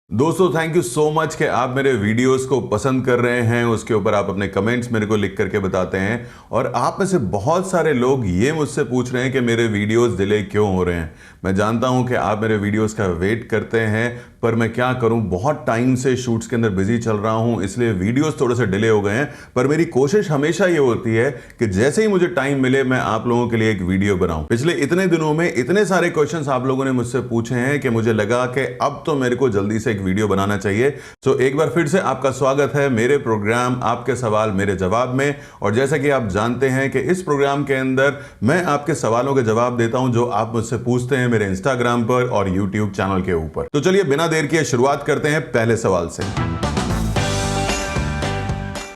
दोस्तों thank you so much कि आप मेरे वीडियोस को पसंद कर रहे हैं। उसके ऊपर आप अपने कमेंट्स मेरे को लिख करके बताते हैं और आप में से बहुत सारे लोग ये मुझसे पूछ रहे हैं कि मेरे वीडियोस डिले क्यों हो रहे हैं। मैं जानता हूं कि आप मेरे वीडियोस का वेट करते हैं, पर मैं क्या करूं, बहुत टाइम से शूट्स के अंदर बिजी चल रहा हूं, इसलिए वीडियोस थोड़े से डिले हो गए हैं। पर मेरी कोशिश हमेशा ये होती है कि जैसे ही मुझे टाइम मिले मैं आप लोगों के लिए एक वीडियो बनाऊं। पिछले इतने दिनों में इतने सारे क्वेश्चंस आप लोगों ने मुझसे पूछे हैं कि मुझे लगा कि अब तो मेरे को जल्दी से एक वीडियो बनाना चाहिए। सो एक बार फिर से आपका स्वागत है मेरे प्रोग्राम आपके सवाल मेरे जवाब में। और जैसा कि आप जानते हैं कि इस प्रोग्राम के अंदर मैं आपके सवालों के जवाब देता हूं जो आप मुझसे पूछते हैं मेरे इंस्टाग्राम पर और यूट्यूब चैनल के ऊपर। तो चलिए बिना देर किए शुरुआत करते हैं पहले सवाल से।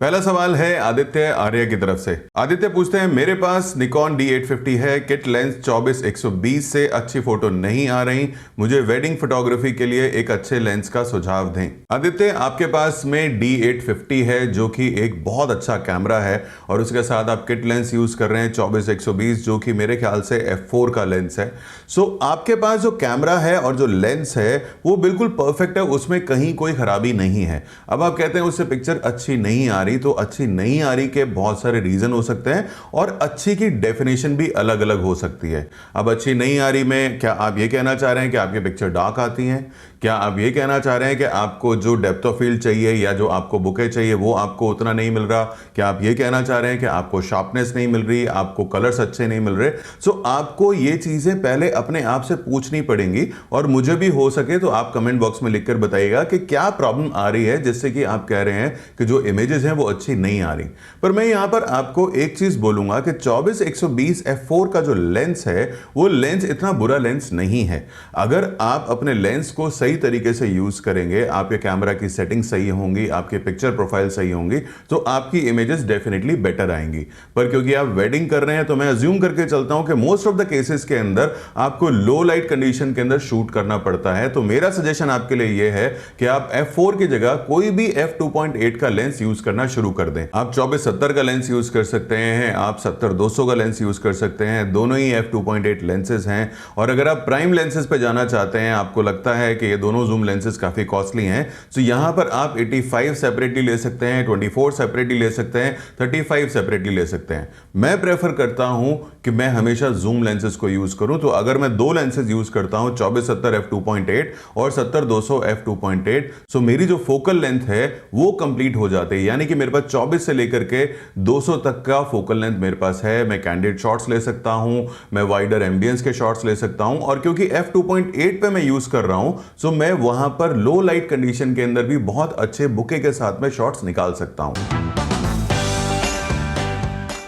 पहला सवाल है आदित्य आर्य की तरफ से। आदित्य पूछते हैं, मेरे पास निकॉन D850 है, किट लेंस 24-120 से अच्छी फोटो नहीं आ रही, मुझे वेडिंग फोटोग्राफी के लिए एक अच्छे लेंस का सुझाव दें। आदित्य, आपके पास में D850 है जो कि एक बहुत अच्छा कैमरा है और उसके साथ आप किट लेंस यूज कर रहे हैं 24-120 जो कि मेरे ख्याल से f4 का लेंस है। सो आपके पास जो कैमरा है और जो लेंस है वो बिल्कुल परफेक्ट है, उसमें कहीं कोई खराबी नहीं है। अब आप कहते हैं उससे पिक्चर अच्छी नहीं आ रही, तो अच्छी नहीं आ रही के बहुत सारे रीजन हो सकते हैं और अच्छी की डेफिनेशन भी अलग अलग हो सकती है। अब अच्छी नहीं आ रही में क्या आप ये कहना चाह रहे हैं कि आपकी पिक्चर डार्क आती हैं? क्या आप ये कहना चाह रहे हैं कि आपको जो डेप्थ ऑफ फील्ड चाहिए या जो आपको बुके चाहिए वो आपको उतना नहीं मिल रहा? क्या आप ये कहना चाह रहे हैं कि आपको शार्पनेस नहीं मिल रही, आपको कलर्स अच्छे नहीं मिल रहे? सो आपको ये चीजें पहले अपने आप से पूछनी पड़ेंगी और मुझे भी हो सके तो आप कमेंट बॉक्स में लिखकर बताइएगा कि क्या प्रॉब्लम आ रही है जिससे कि आप कह रहे हैं कि जो इमेजेस हैं वो अच्छी नहीं आ रही। पर मैं यहां पर आपको एक चीज बोलूंगा कि 24-120 f4 का जो लेंस है वो लेंस इतना बुरा लेंस नहीं है। अगर आप अपने लेंस को सही तरीके से यूज करेंगे, आपके कैमरा की सेटिंग सही होंगी, आपके पिक्चर प्रोफाइल सही होंगी, तो आपकी इमेजेस डेफिनेटली बेटर आएंगी। पर क्योंकि आप वेडिंग कर रहे हैं तो मैं अज्यूम करके चलता हूं कि मोस्ट ऑफ द केसेस के अंदर आपको लो लाइट कंडीशन के अंदर शूट करना पड़ता है। तो मेरा सजेशन आपके लिए यह है कि आप f4 की जगह कोई भी f2.8 का लेंस यूज करना शुरू कर दें। आप 24-70 का लेंस यूज कर सकते हैं, आप 70-200 का लेंस यूज कर सकते हैं, दोनों ही f2.8 लेंसेज हैं। और अगर आप प्राइम लेंसेज पे जाना चाहते हैं, आपको लगता है कि ये दोनों जूम लेंसेज काफी कॉस्टली हैं, तो यहां पर आप 85 सेपरेटली ले सकते हैं, 24 सेपरेटली ले सकते हैं, 35 सेपरेटली ले सकते हैं। मैं प्रेफर करता हूं कि मैं हमेशा जूम लेंसेज को यूज करूं। तो अगर मैं दो लेंसेज यूज करता हूं 24-70 f2.8 और 70-200 f2.8, सो मेरी जो फोकल लेंथ है वो कंप्लीट हो जाती है। यानी कि मेरे पास 24 से लेकर के 200 तक का फोकल लेंथ मेरे पास है। मैं कैंडिड शॉट्स ले सकता हूं, मैं वाइडर एम्बियंस के शॉट्स ले सकता हूं और क्योंकि f2.8 पे मैं यूज कर रहा हूं सो मैं वहां पर लो लाइट कंडीशन के अंदर भी बहुत अच्छे बुके के साथ में शॉट्स निकाल सकता हूं।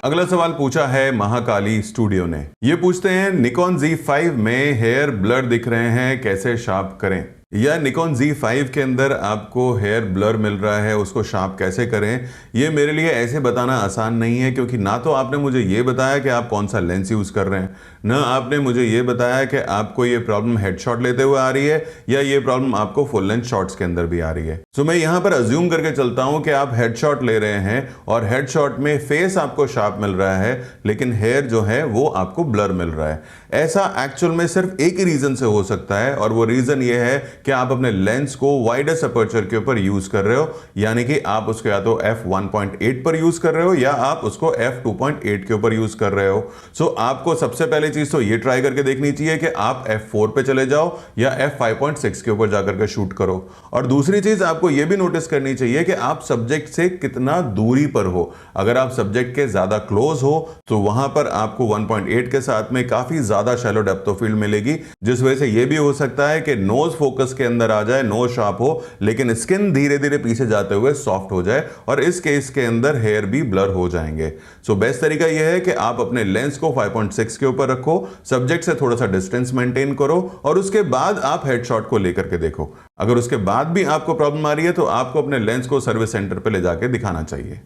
अगला सवाल पूछा है महाकाली स्टूडियो ने। ये पूछते हैं, निकॉन Z5 में हेयर ब्लर दिख रहे हैं, कैसे शार्प करें? या निकॉन Z5 के अंदर आपको हेयर ब्लर मिल रहा है, उसको शार्प कैसे करें? ये मेरे लिए ऐसे बताना आसान नहीं है क्योंकि ना तो आपने मुझे ये बताया कि आप कौन सा लेंस यूज कर रहे हैं, ना आपने मुझे ये बताया कि आपको ये प्रॉब्लम हेडशॉट लेते हुए आ रही है या ये प्रॉब्लम आपको फुल लेंथ शॉट्स के अंदर भी आ रही है। सो मैं यहां पर अज्यूम करके चलता हूं कि आप हेडशॉट ले रहे हैं और हेडशॉट में फेस आपको शार्प मिल रहा है लेकिन हेयर जो है वो आपको ब्लर मिल रहा है। ऐसा एक्चुअल में सिर्फ एक ही रीजन से हो सकता है और वो रीजन ये है कि आप अपने लेंस को वाइडेस्ट अपर्चर के ऊपर यूज कर रहे हो, यानी कि आप उसको या तो f1.8 पर यूज कर रहे हो या आप उसको f2.8 के ऊपर यूज कर रहे हो। सो आपको सबसे पहले चीज तो ये ट्राई करके देखनी चाहिए कि आप f4 पे चले जाओ या f5.6 के ऊपर जाकर के शूट करो। और दूसरी चीज आपको यह भी नोटिस करनी चाहिए कि आप सब्जेक्ट से कितना दूरी पर हो। अगर आप सब्जेक्ट के ज्यादा क्लोज हो तो वहां पर आपको 1.8 के साथ में काफी ज्यादा शैलो डेप्थ ऑफ फील्ड मिलेगी, जिस वजह से यह भी हो सकता है कि नोज फोकस के अंदर आ जाए, नोज शार्प हो लेकिन स्किन धीरे धीरे पीछे जाते हुए सॉफ्ट हो जाए और इस केस के अंदर हेयर भी ब्लर हो जाएंगे। सो बेस्ट तरीका यह है कि आप अपने लेंस को 5.6 के ऊपर रखो, सब्जेक्ट से थोड़ा सा डिस्टेंस मेंटेन करो और उसके बाद आप हेडशॉट को लेकर के देखो। अगर उसके बाद भी आपको प्रॉब्लम आ रही है तो आपको अपने लेंस को सर्विस सेंटर पे ले जाके दिखाना चाहिए।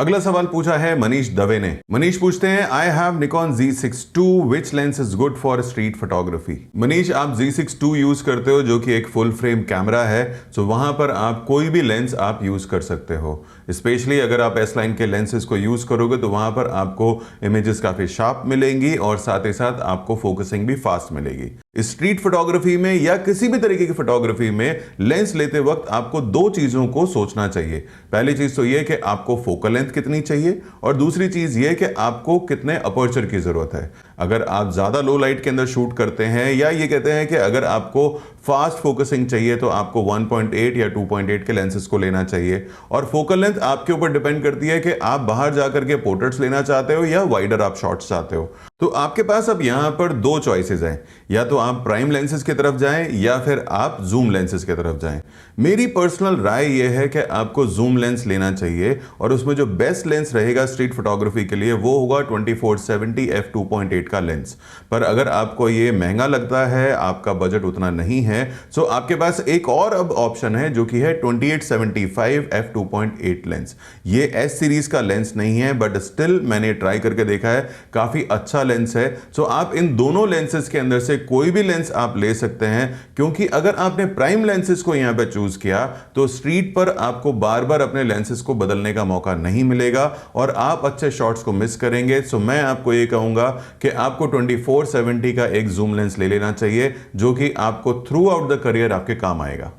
अगला सवाल पूछा है मनीष दवे ने। मनीष पूछते हैं, I have Nikon Z6 II, which lens is good for street photography? Manish, आप Z6 II यूज करते हो जो कि एक फुल फ्रेम कैमरा है, तो वहां पर आप कोई भी लेंस आप यूज कर सकते हो। स्पेशली अगर आप एस लाइन के लेंसेज को यूज करोगे तो वहां पर आपको इमेजेस काफी शार्प मिलेंगी और साथ ही साथ आपको फोकसिंग भी फास्ट मिलेगी। स्ट्रीट फोटोग्राफी में या किसी भी तरीके की फोटोग्राफी में लेंस लेते वक्त आपको दो चीजों को सोचना चाहिए। पहली चीज तो यह कि आपको फोकल लेंथ कितनी चाहिए और दूसरी चीज यह कि आपको कितने अपर्चर की जरूरत है। अगर आप ज्यादा लो लाइट के अंदर शूट करते हैं या ये कहते हैं कि अगर आपको फास्ट फोकसिंग चाहिए तो आपको 1.8 या 2.8 के लेंसेज को लेना चाहिए। और फोकल लेंथ आपके ऊपर डिपेंड करती है कि आप बाहर जाकर के पोर्ट्रेट्स लेना चाहते हो या वाइडर आप शॉट्स चाहते हो। तो आपके पास अब यहां पर दो चॉइसेस हैं, या तो आप प्राइम लेंसेज की तरफ जाएं या फिर आप जूम लेंसेज की तरफ जाएं। मेरी पर्सनल राय यह है कि आपको जूम लेंस लेना चाहिए और उसमें जो बेस्ट लेंस रहेगा स्ट्रीट फोटोग्राफी के लिए वो होगा 2470 f2.8 का लेंस। पर अगर आपको ये महंगा लगता है, आपका बजट उतना नहीं है, तो आपके पास एक और अब ऑप्शन है जो कि है 2875 f2.8 लेंस। ये एस सीरीज का लेंस नहीं है बट स्टिल मैंने ट्राई करके देखा है, काफी अच्छा लेंस है। सो आप इन दोनों लेंसेज के अंदर से कोई भी लेंस आप ले सकते हैं, क्योंकि अगर आपने प्राइम लेंसेज को यहां पे चूज किया तो स्ट्रीट पर आपको बार बार अपने लेंसेज को बदलने का मौका नहीं मिलेगा और आप अच्छे शॉट्स को मिस करेंगे। सो मैं आपको ये कहूंगा कि आपको 2470 का एक जूम लेंस ले लेना चाहिए जो कि आपको थ्रू आउट द करियर आपके काम आएगा।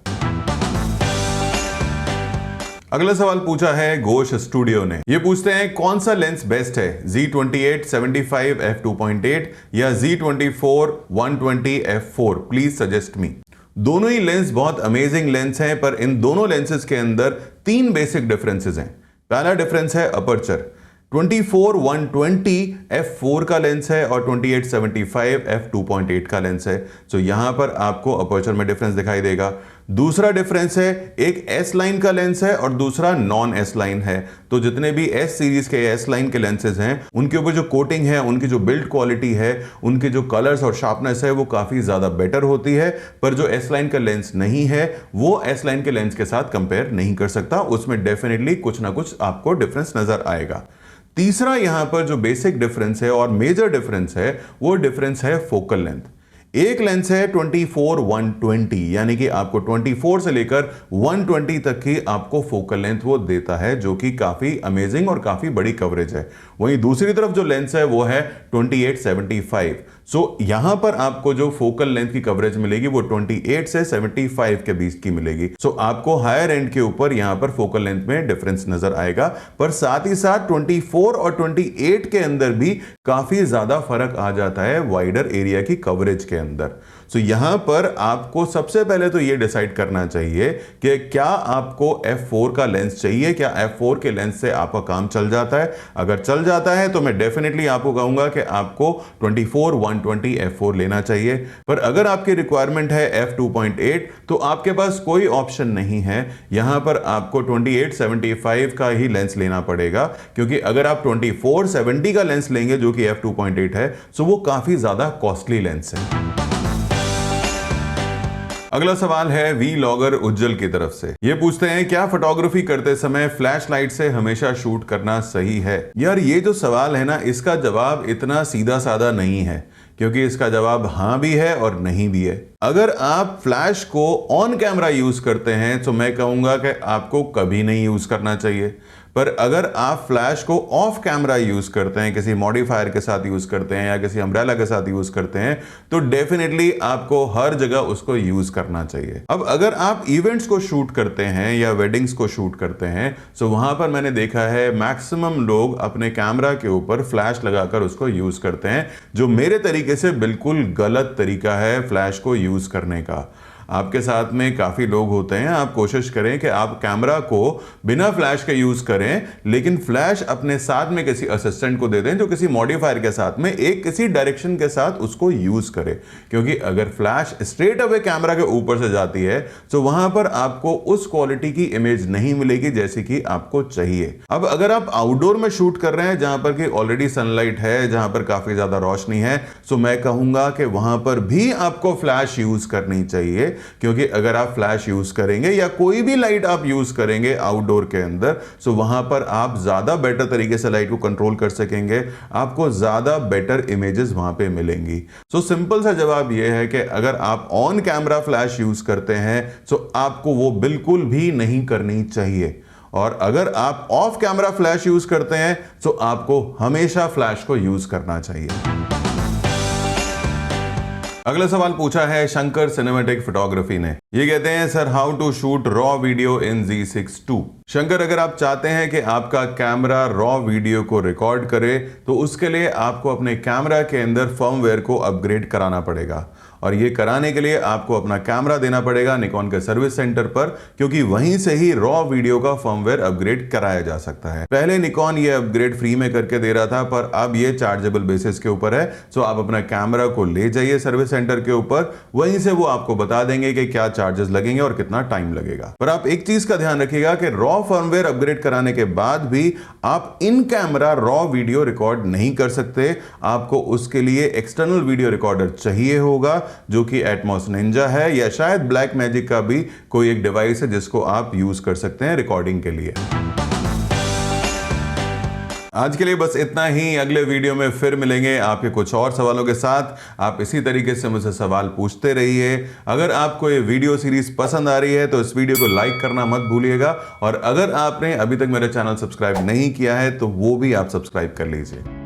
अगला सवाल पूछा है घोष स्टूडियो ने। ये पूछते हैं कौन सा लेंस बेस्ट है, Z28 75 f2.8 या Z24 120 f4? Please suggest me. दोनों ही लेंस बहुत अमेजिंग लेंस हैं, पर इन दोनों लेंसेज के अंदर तीन बेसिक डिफरेंसेस हैं। पहला डिफरेंस है अपर्चर। 24 120 f4 का लेंस है और 28 75 f2.8 का लेंस है। तो यहां पर आपको अपर्चर में डिफरेंस दिखाई देगा। दूसरा डिफरेंस है, एक एस लाइन का लेंस है और दूसरा नॉन एस लाइन है। तो जितने भी एस सीरीज के एस लाइन के लेंसेज हैं उनके ऊपर जो कोटिंग है, उनकी जो बिल्ड क्वालिटी है, उनके जो कलर्स और शार्पनेस है वो काफी ज्यादा बेटर होती है। पर जो एस लाइन का लेंस नहीं है वो एस लाइन के लेंस के साथ कंपेयर नहीं कर सकता, उसमें डेफिनेटली कुछ ना कुछ आपको डिफरेंस नजर आएगा। तीसरा यहां पर जो बेसिक डिफरेंस है और मेजर डिफरेंस है वो डिफरेंस है फोकल लेंथ। एक लेंस है 24 120, यानी कि आपको 24 से लेकर 120 तक की आपको फोकल लेंथ वो देता है, जो कि काफी अमेजिंग और काफी बड़ी कवरेज है। वहीं दूसरी तरफ जो लेंस है वो है 28 75। सो यहां पर आपको जो फोकल लेंथ की कवरेज मिलेगी वो 28 से 75 के बीच की मिलेगी। सो आपको हायर एंड के ऊपर यहां पर फोकल लेंथ में डिफरेंस नजर आएगा, पर साथ ही साथ 24 और 28 के अंदर भी काफी ज्यादा फर्क आ जाता है वाइडर एरिया की कवरेज के अंदर। सो यहां पर आपको सबसे पहले तो यह डिसाइड करना चाहिए कि क्या आपको f4 का लेंस चाहिए, क्या f4 के लेंस से आपका काम चल जाता है। अगर चल जाता है तो मैं डेफिनेटली आपको कहूंगा कि आपको 24 120 f4 लेना चाहिए। पर अगर आपकी रिक्वायरमेंट है f2.8 तो आपके पास कोई ऑप्शन नहीं है, यहां पर आपको 28 75 का ही लेंस लेना पड़ेगा, क्योंकि अगर आप 24 70 का लेंस लेंगे जो कि f2.8 है तो वो काफी ज्यादा कॉस्टली लेंस है। अगला सवाल है वी लॉगर उज्जवल की तरफ से। ये पूछते हैं क्या फोटोग्राफी करते समय फ्लैश लाइट से हमेशा शूट करना सही है? यार ये जो सवाल है ना, इसका जवाब इतना सीधा साधा नहीं है, क्योंकि इसका जवाब हां भी है और नहीं भी है। अगर आप फ्लैश को ऑन कैमरा यूज करते हैं तो मैं कहूंगा कि आपको कभी नहीं यूज करना चाहिए। पर अगर आप फ्लैश को ऑफ कैमरा यूज करते हैं, किसी मॉडिफायर के साथ यूज करते हैं या किसी अम्ब्रेला के साथ यूज करते हैं, तो डेफिनेटली आपको हर जगह उसको यूज करना चाहिए। अब अगर आप इवेंट्स को शूट करते हैं या वेडिंग्स को शूट करते हैं तो वहां पर मैंने देखा है मैक्सिमम लोग अपने कैमरा के ऊपर फ्लैश लगाकर उसको यूज करते हैं, जो मेरे तरीके से बिल्कुल गलत तरीका है फ्लैश को यूज करने का। आपके साथ में काफ़ी लोग होते हैं, आप कोशिश करें कि आप कैमरा को बिना फ्लैश के यूज़ करें, लेकिन फ्लैश अपने साथ में किसी असिस्टेंट को दे दें जो किसी मॉडिफायर के साथ में एक किसी डायरेक्शन के साथ उसको यूज़ करे। क्योंकि अगर फ्लैश स्ट्रेट अवे कैमरा के ऊपर से जाती है तो वहां पर आपको उस क्वालिटी की इमेज नहीं मिलेगी जैसी कि आपको चाहिए। अब अगर आप आउटडोर में शूट कर रहे हैं जहां पर कि ऑलरेडी सनलाइट है, जहां पर काफ़ी ज़्यादा रोशनी है, तो मैं कहूँगा कि वहां पर भी आपको फ्लैश यूज़ करनी चाहिए, क्योंकि अगर आप फ्लैश यूज करेंगे या कोई भी लाइट आप यूज करेंगे आउटडोर के अंदर, तो वहां पर आप ज्यादा बेटर तरीके से लाइट को कंट्रोल कर सकेंगे, आपको ज्यादा बेटर इमेजेस वहां पे मिलेंगी। सो सिंपल सा जवाब यह है कि अगर आप ऑन कैमरा फ्लैश यूज करते हैं तो आपको वो बिल्कुल भी नहीं करनी चाहिए। और अगर आप ऑफ कैमरा फ्लैश यूज करते हैं तो आपको हमेशा फ्लैश को यूज करना चाहिए। अगला सवाल पूछा है शंकर सिनेमैटिक फोटोग्राफी ने। ये कहते हैं sir how to shoot raw video in Z6 II। Shankar, अगर आप चाहते हैं कि आपका कैमरा रॉ वीडियो को रिकॉर्ड करे तो उसके लिए आपको अपने कैमरा के अंदर फर्मवेयर को अपग्रेड कराना पड़ेगा, और ये कराने के लिए आपको अपना कैमरा देना पड़ेगा निकॉन के सर्विस सेंटर पर, क्योंकि वहीं से ही रॉ वीडियो का फर्मवेयर अपग्रेड कराया जा सकता है। पहले निकॉन ये अपग्रेड फ्री में करके दे रहा था, पर अब ये चार्जेबल बेसिस के ऊपर है। सो आप अपना कैमरा को ले जाइए सर्विस सेंटर के ऊपर, वहीं से वो आपको बता देंगे कि क्या चार्जेस लगेंगे और कितना टाइम लगेगा। पर आप एक चीज का ध्यान रखिएगा कि रॉ फर्मवेयर अपग्रेड कराने के बाद भी आप in camera raw video record नहीं कर सकते। आपको उसके लिए एक्सटर्नल वीडियो रिकॉर्डर चाहिए होगा, जो कि एटमॉस निंजा है या शायद ब्लैक मैजिक का भी कोई एक डिवाइस है जिसको आप यूज कर सकते हैं रिकॉर्डिंग के लिए। आज के लिए बस इतना ही। अगले वीडियो में फिर मिलेंगे आपके कुछ और सवालों के साथ। आप इसी तरीके से मुझसे सवाल पूछते रहिए। अगर आपको ये वीडियो सीरीज पसंद आ रही है तो इस वीडियो को लाइक करना मत भूलिएगा, और अगर आपने अभी तक मेरा चैनल सब्सक्राइब नहीं किया है तो वो भी आप सब्सक्राइब कर लीजिए।